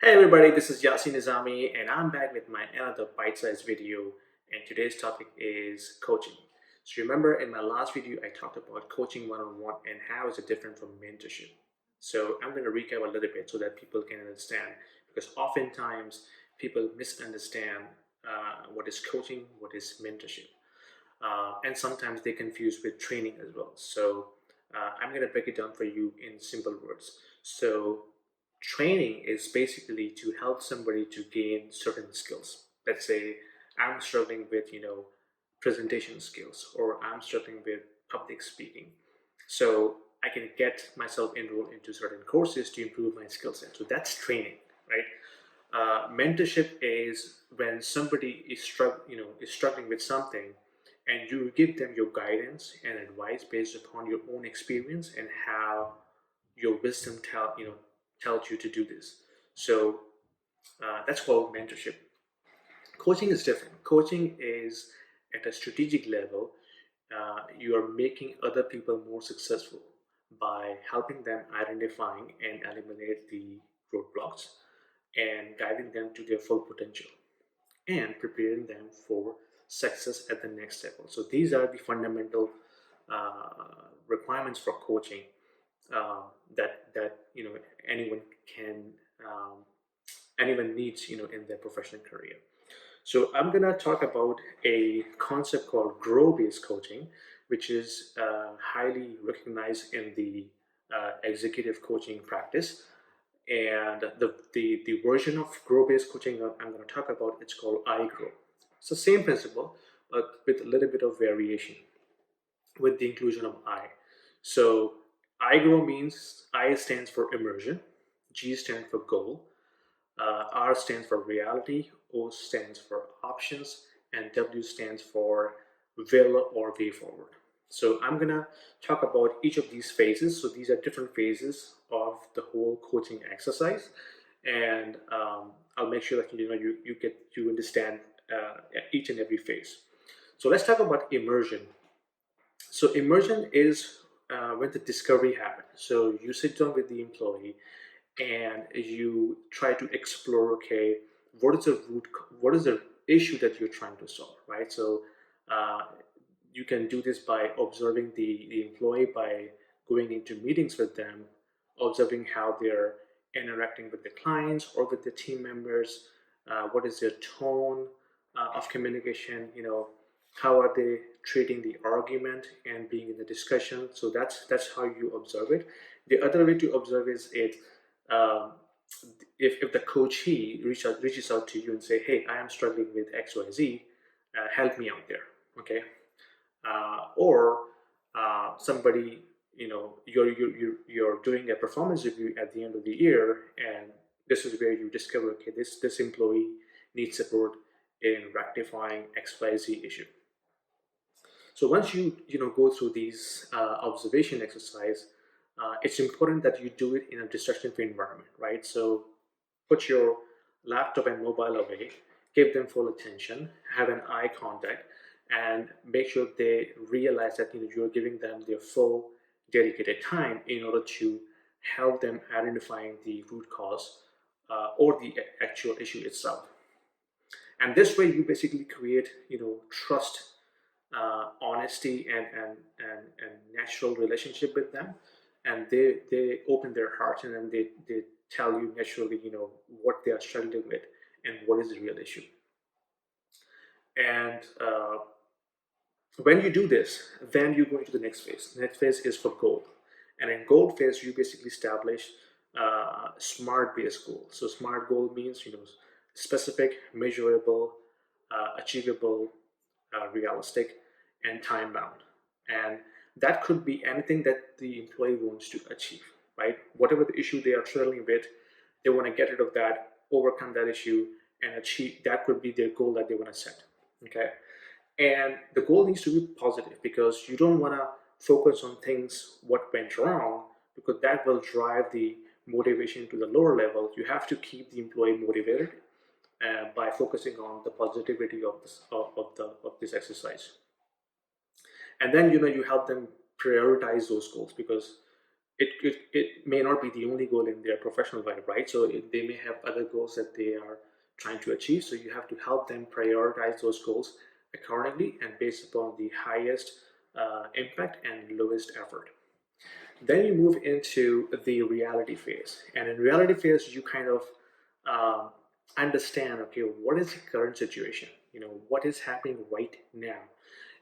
Hey everybody, this is Yasin Nizami and I'm back with my another bite-sized video, and today's topic is coaching. So remember in my last video I talked about coaching one-on-one and how is it different from mentorship. So I'm going to recap a little bit so that people can understand, because oftentimes people misunderstand what is coaching, what is mentorship, and sometimes they confuse with training as well. So I'm going to break it down for you in simple words. So training is basically to help somebody to gain certain skills. Let's say I'm struggling with presentation skills, or I'm struggling with public speaking. So I can get myself enrolled into certain courses to improve my skill set. So that's training, right? Mentorship is when somebody is struggling with something, and you give them your guidance and advice based upon your own experience and how your wisdom tells you to do this. So that's called mentorship. Coaching is different. Coaching is at a strategic level. You are making other people more successful by helping them identifying and eliminate the roadblocks and guiding them to their full potential and preparing them for success at the next level. So these are the fundamental requirements for coaching, that anyone can anyone needs in their professional career. So I'm gonna talk about a concept called grow-based coaching, which is highly recognized in the executive coaching practice. And the version of grow-based coaching that I'm going to talk about, it's called iGrow. It's the same principle, but with a little bit of variation with the inclusion of I. So iGrow means I stands for immersion, G stands for goal, R stands for reality, O stands for options, and W stands for will or way forward. So I'm gonna talk about each of these phases. So these are different phases of the whole coaching exercise, and I'll make sure that you understand each and every phase. So let's talk about immersion. So immersion is when the discovery happens. So you sit down with the employee and you try to explore, okay, what is the issue that you're trying to solve, right? So uh, you can do this by observing the employee, by going into meetings with them, observing how they're interacting with the clients or with the team members. What is their tone of communication? How are they treating the argument and being in the discussion? So that's how you observe it. The other way to observe is it, um, if the coachee reaches out to you and say, hey, I am struggling with XYZ, help me out there. Okay. Or somebody, you're doing a performance review at the end of the year, and this is where you discover, okay, this employee needs support in rectifying XYZ issue. So once you go through these observation exercise, it's important that you do it in a distraction-free environment, right? So put your laptop and mobile away, give them full attention, have an eye contact, and make sure they realize that you're giving them their full dedicated time in order to help them identifying the root cause or the actual issue itself. And this way, you basically create trust, honesty, and natural relationship with them, and they open their hearts, and then they tell you naturally what they are struggling with and what is the real issue. And when you do this, then you go into the next phase. The next phase is for goal, and in goal phase you basically establish smart based goal. So smart goal means specific, measurable, achievable, realistic, and time bound. And that could be anything that the employee wants to achieve, right? Whatever the issue they are struggling with, they want to get rid of that, overcome that issue, and achieve that could be their goal that they want to set. Okay. And the goal needs to be positive, because you don't want to focus on things what went wrong, because that will drive the motivation to the lower level. You have to keep the employee motivated by focusing on the positivity of this exercise. And then you help them prioritize those goals, because it may not be the only goal in their professional life, right? So they may have other goals that they are trying to achieve. So you have to help them prioritize those goals accordingly and based upon the highest impact and lowest effort. Then you move into the reality phase, and in reality phase, you kind of um, understand, okay, what is the current situation? What is happening right now?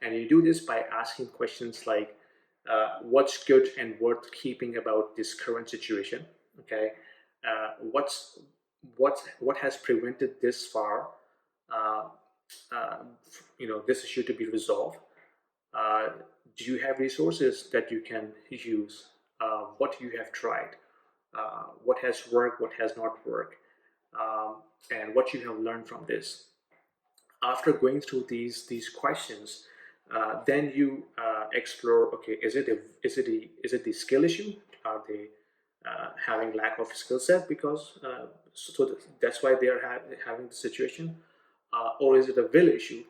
And you do this by asking questions like, what's good and worth keeping about this current situation? Okay, what has prevented this far? Uh, uh, this issue to be resolved. Uh, do you have resources that you can use? What you have tried? What has worked? What has not worked? Um, and what you have learned from this? After going through these questions, then you explore. Okay, is it the skill issue? Are they having lack of skill set because that's why they are having the situation, or is it a will issue?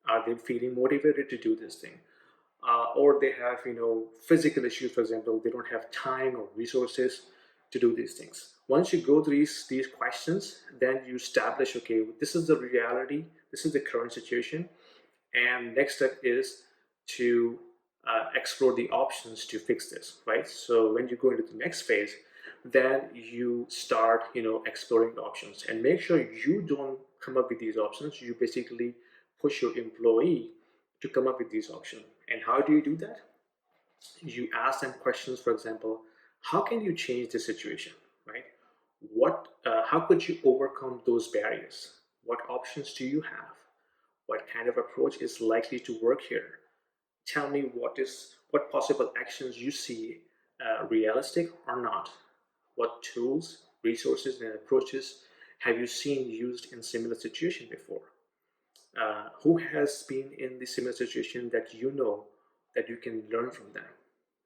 Are they feeling motivated to do this thing? Or they have physical issues, for example, they don't have time or resources to do these things. Once you go through these questions, then you establish, okay, this is the reality, this is the current situation, and next step is to explore the options to fix this, right? So when you go into the next phase, then you start exploring the options, and make sure you don't come up with these options. You basically push your employee to come up with these options. And how do you do that? You ask them questions. For example, how can you change the situation, right? How could you overcome those barriers? What options do you have? What kind of approach is likely to work here? Tell me what possible actions you see realistic or not. What tools, resources, and approaches have you seen used in similar situation before? Who has been in the similar situation that that you can learn from them?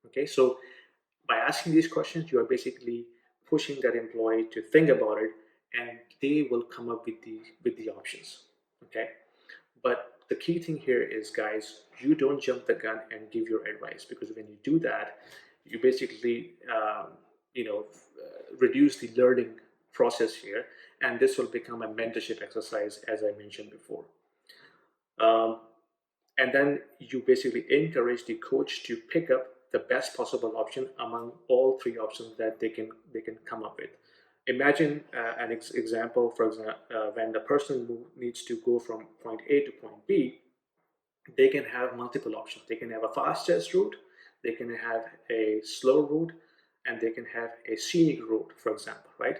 Okay, so by asking these questions, you are basically pushing that employee to think about it, and they will come up with the options. Okay, but the key thing here is, guys, you don't jump the gun and give your advice, because when you do that, you basically reduce the learning process here, and this will become a mentorship exercise, as I mentioned before. Um, and then you basically encourage the coach to pick up the best possible option among all three options that they can come up with. Imagine an example. For example, when the person who needs to go from point A to point B, they can have multiple options. They can have a fastest route, they can have a slow route, and they can have a scenic route, for example, right?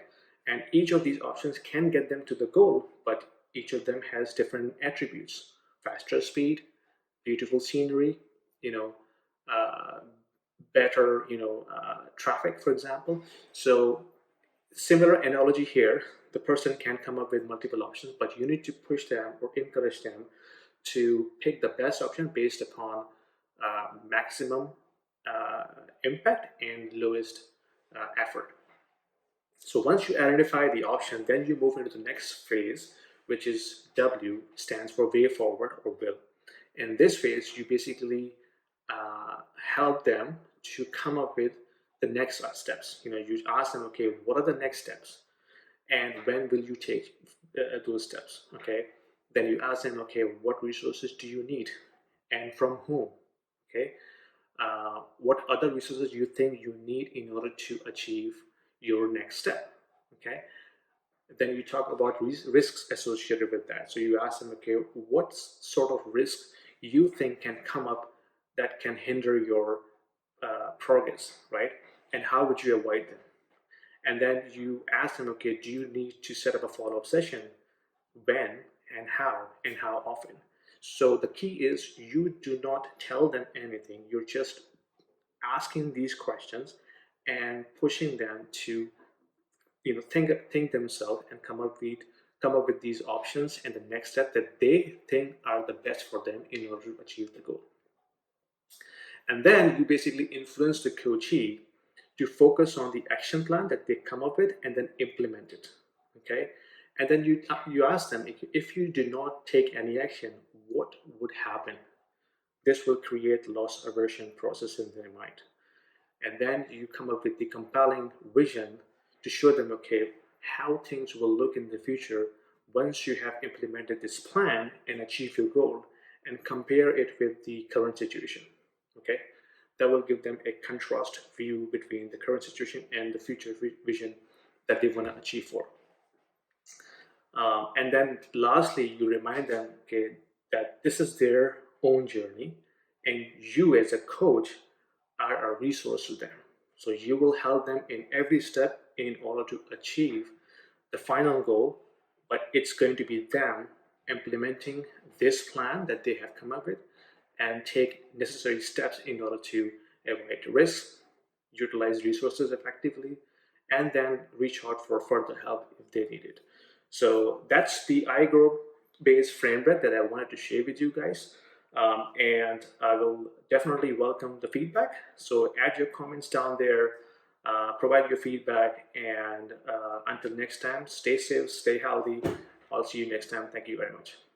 And each of these options can get them to the goal, but each of them has different attributes: faster speed, beautiful scenery, you know, uh, better, traffic, for example. So similar analogy here, the person can come up with multiple options, but you need to push them or encourage them to pick the best option based upon maximum uh, impact and lowest effort. So once you identify the option, then you move into the next phase, which is W, stands for way forward or will. In this phase, you basically help them to come up with the next steps. You ask them, okay, what are the next steps, and when will you take those steps? Okay, then you ask them, okay, what resources do you need, and from whom? Okay, what other resources you think you need in order to achieve your next step? Okay, then you talk about risks associated with that. So you ask them, okay, what sort of risks you think can come up that can hinder your progress, right? And how would you avoid them? And then you ask them, okay, do you need to set up a follow-up session? When and how often? So the key is, you do not tell them anything. You're just asking these questions and pushing them to think themselves and come up with these options and the next step that they think are the best for them in order to achieve the goal. And then you basically influence the coachee to focus on the action plan that they come up with and then implement it. Okay, and then you ask them, if you do not take any action, what would happen? This will create loss aversion process in their mind. And then you come up with the compelling vision to show them, okay, how things will look in the future once you have implemented this plan and achieve your goal, and compare it with the current situation. Okay, that will give them a contrast view between the current situation and the future vision that they want to achieve for. And then lastly, you remind them, okay, that this is their own journey, and you as a coach are a resource to them. So you will help them in every step in order to achieve the final goal, but it's going to be them implementing this plan that they have come up with and take necessary steps in order to avoid risk, utilize resources effectively, and then reach out for further help if they need it. So that's the iGroup based framework that I wanted to share with you guys. And I will definitely welcome the feedback. So add your comments down there, provide your feedback, and until next time, stay safe, stay healthy. I'll see you next time. Thank you very much.